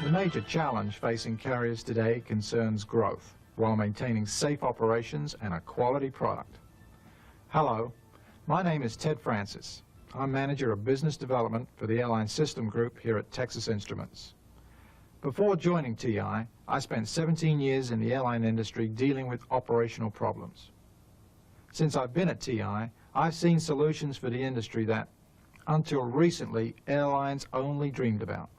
The major challenge facing carriers today concerns growth while maintaining safe operations and a quality product. Hello, my name is Ted Francis. I'm Manager of Business Development for the Airline System Group here at Texas Instruments. Before joining TI, I spent 17 years in the airline industry dealing with operational problems. Since I've been at TI, I've seen solutions for the industry that, until recently, airlines only dreamed about.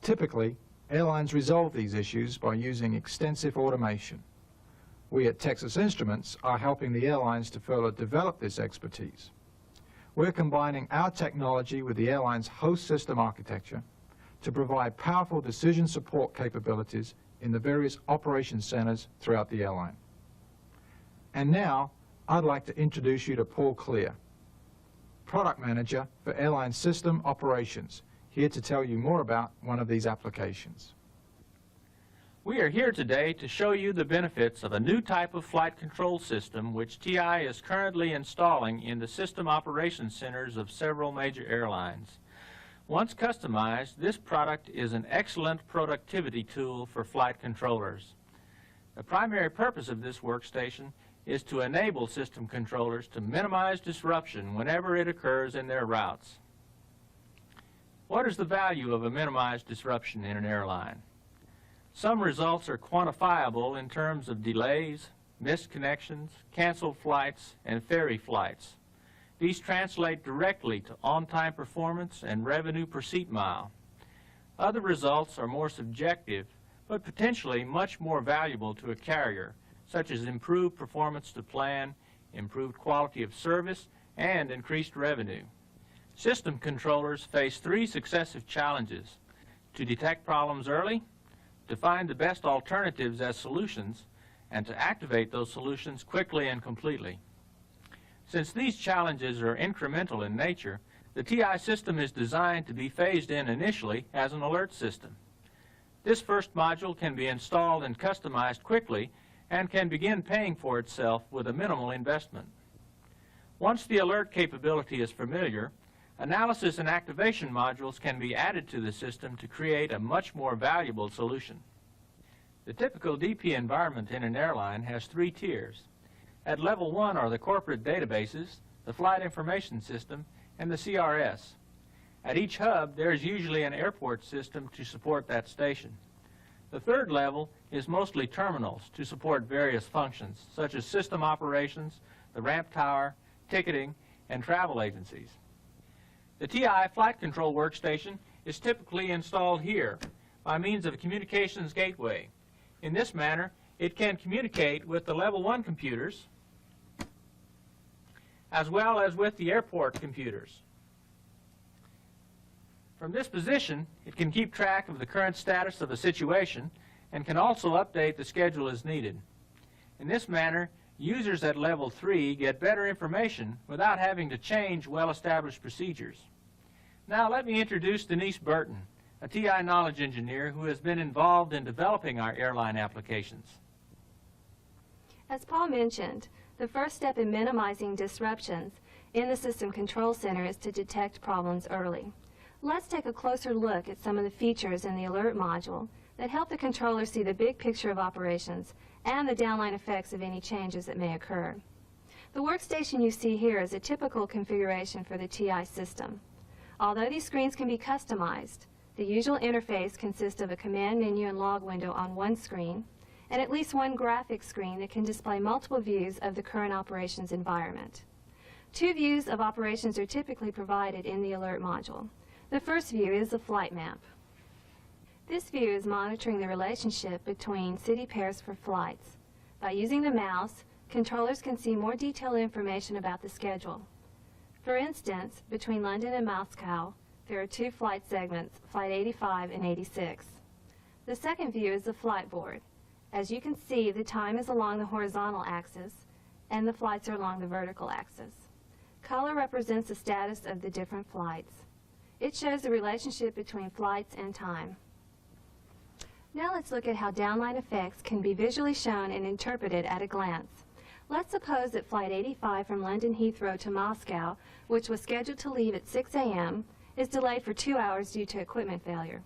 Typically, airlines resolve these issues by using extensive automation. We at Texas Instruments are helping the airlines to further develop this expertise. We're combining our technology with the airline's host system architecture to provide powerful decision support capabilities in the various operation centers throughout the airline. And now, I'd like to introduce you to Paul Clear, Product Manager for Airline System Operations, here to tell you more about one of these applications. We are here today to show you the benefits of a new type of flight control system which TI is currently installing in the system operations centers of several major airlines. Once customized, this product is an excellent productivity tool for flight controllers. The primary purpose of this workstation is to enable system controllers to minimize disruption whenever it occurs in their routes. What is the value of a minimized disruption in an airline? Some results are quantifiable in terms of delays, missed connections, canceled flights, and ferry flights. These translate directly to on-time performance and revenue per seat mile. Other results are more subjective, but potentially much more valuable to a carrier, such as improved performance to plan, improved quality of service, and increased revenue. System controllers face three successive challenges: to detect problems early, to find the best alternatives as solutions, and to activate those solutions quickly and completely. Since these challenges are incremental in nature, the TI system is designed to be phased in initially as an alert system. This first module can be installed and customized quickly and can begin paying for itself with a minimal investment. Once the alert capability is familiar, analysis and activation modules can be added to the system to create a much more valuable solution. The typical DP environment in an airline has three tiers. At level 1 are the corporate databases, the flight information system, and the CRS. At each hub, there is usually an airport system to support that station. The third level is mostly terminals to support various functions, such as system operations, the ramp tower, ticketing, and travel agencies. The TI Flight Control Workstation is typically installed here by means of a communications gateway. In this manner, it can communicate with the level 1 computers as well as with the airport computers. From this position, it can keep track of the current status of a situation and can also update the schedule as needed. In this manner, users at level 3 get better information without having to change well-established procedures. Now let me introduce Denise Burton, a TI knowledge engineer who has been involved in developing our airline applications. As Paul mentioned, the first step in minimizing disruptions in the system control center is to detect problems early. Let's take a closer look at some of the features in the alert module that help the controller see the big picture of operations and the downline effects of any changes that may occur. The workstation you see here is a typical configuration for the TI system. Although these screens can be customized, the usual interface consists of a command menu and log window on one screen, and at least one graphics screen that can display multiple views of the current operations environment. Two views of operations are typically provided in the alert module. The first view is the flight map. This view is monitoring the relationship between city pairs for flights. By using the mouse, controllers can see more detailed information about the schedule. For instance, between London and Moscow, there are two flight segments, Flight 85 and 86. The second view is the flight board. As you can see, the time is along the horizontal axis, and the flights are along the vertical axis. Color represents the status of the different flights. It shows the relationship between flights and time. Now let's look at how downline effects can be visually shown and interpreted at a glance. Let's suppose that Flight 85 from London Heathrow to Moscow, which was scheduled to leave at 6 a.m., is delayed for 2 hours due to equipment failure.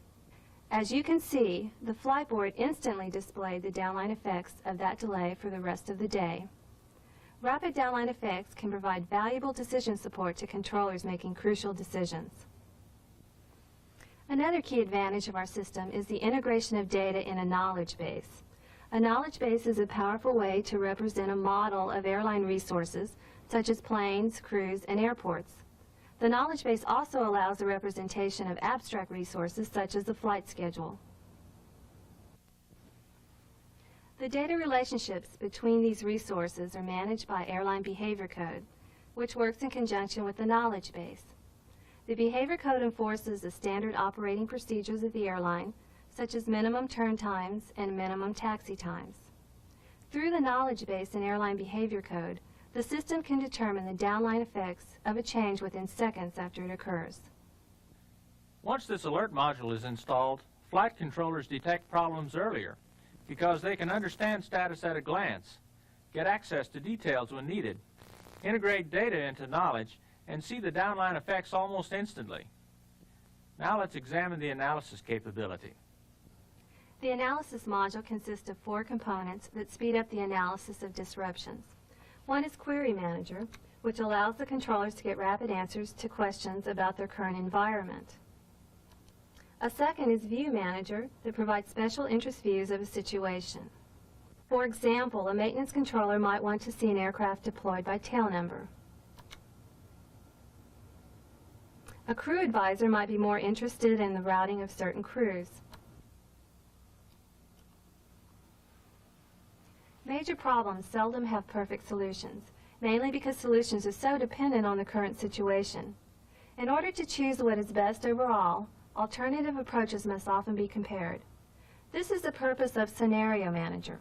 As you can see, the flight board instantly displayed the downline effects of that delay for the rest of the day. Rapid downline effects can provide valuable decision support to controllers making crucial decisions. Another key advantage of our system is the integration of data in a knowledge base. A knowledge base is a powerful way to represent a model of airline resources, such as planes, crews, and airports. The knowledge base also allows the representation of abstract resources, such as the flight schedule. The data relationships between these resources are managed by Airline Behavior Code, which works in conjunction with the knowledge base. The Behavior Code enforces the standard operating procedures of the airline, such as minimum turn times and minimum taxi times. Through the knowledge base in Airline Behavior Code, the system can determine the downline effects of a change within seconds after it occurs. Once this alert module is installed, flight controllers detect problems earlier because they can understand status at a glance, get access to details when needed, integrate data into knowledge, and see the downline effects almost instantly. Now let's examine the analysis capability. The analysis module consists of 4 components that speed up the analysis of disruptions. One is Query Manager, which allows the controllers to get rapid answers to questions about their current environment. A second is View Manager that provides special interest views of a situation. For example, a maintenance controller might want to see an aircraft deployed by tail number. A crew advisor might be more interested in the routing of certain crews. Major problems seldom have perfect solutions, mainly because solutions are so dependent on the current situation. In order to choose what is best overall, alternative approaches must often be compared. This is the purpose of Scenario Manager.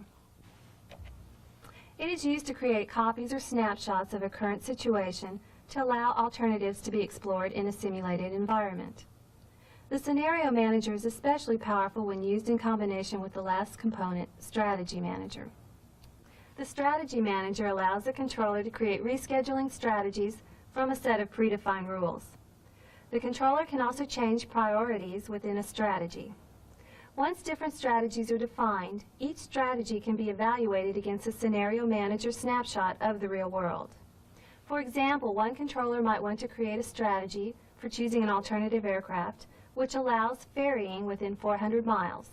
It is used to create copies or snapshots of a current situation to allow alternatives to be explored in a simulated environment. The Scenario Manager is especially powerful when used in combination with the last component, Strategy Manager. The Strategy Manager allows the controller to create rescheduling strategies from a set of predefined rules. The controller can also change priorities within a strategy. Once different strategies are defined, each strategy can be evaluated against a Scenario Manager snapshot of the real world. For example, one controller might want to create a strategy for choosing an alternative aircraft, which allows ferrying within 400 miles.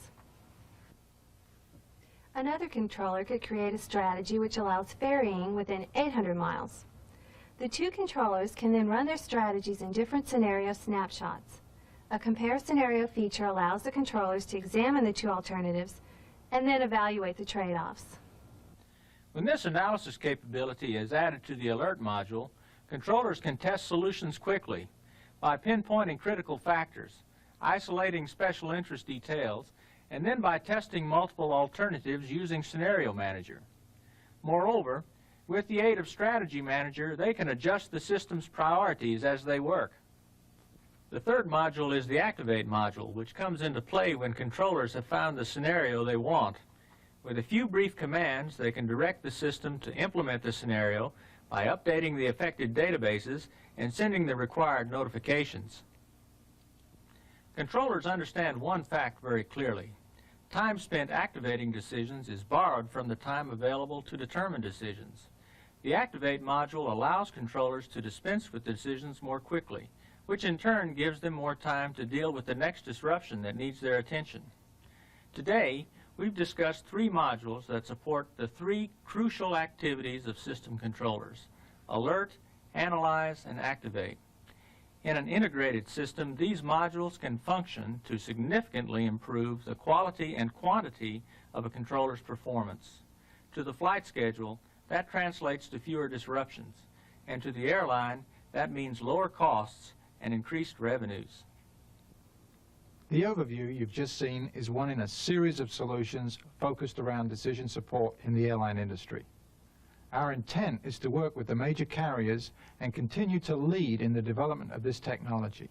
Another controller could create a strategy which allows ferrying within 800 miles. The two controllers can then run their strategies in different scenario snapshots. A compare scenario feature allows the controllers to examine the two alternatives and then evaluate the trade-offs. When this analysis capability is added to the alert module, controllers can test solutions quickly by pinpointing critical factors, isolating special interest details, and then by testing multiple alternatives using Scenario Manager. Moreover, with the aid of Strategy Manager, they can adjust the system's priorities as they work. The third module is the Activate module, which comes into play when controllers have found the scenario they want. With a few brief commands, they can direct the system to implement the scenario by updating the affected databases and sending the required notifications. Controllers understand one fact very clearly. Time spent activating decisions is borrowed from the time available to determine decisions. The Activate module allows controllers to dispense with decisions more quickly, which in turn gives them more time to deal with the next disruption that needs their attention. Today, we've discussed 3 modules that support the 3 crucial activities of system controllers: alert, analyze, and activate. In an integrated system, these modules can function to significantly improve the quality and quantity of a controller's performance. To the flight schedule, that translates to fewer disruptions, and to the airline, that means lower costs and increased revenues. The overview you've just seen is one in a series of solutions focused around decision support in the airline industry. Our intent is to work with the major carriers and continue to lead in the development of this technology.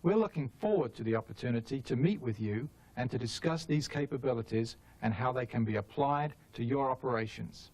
We're looking forward to the opportunity to meet with you and to discuss these capabilities and how they can be applied to your operations.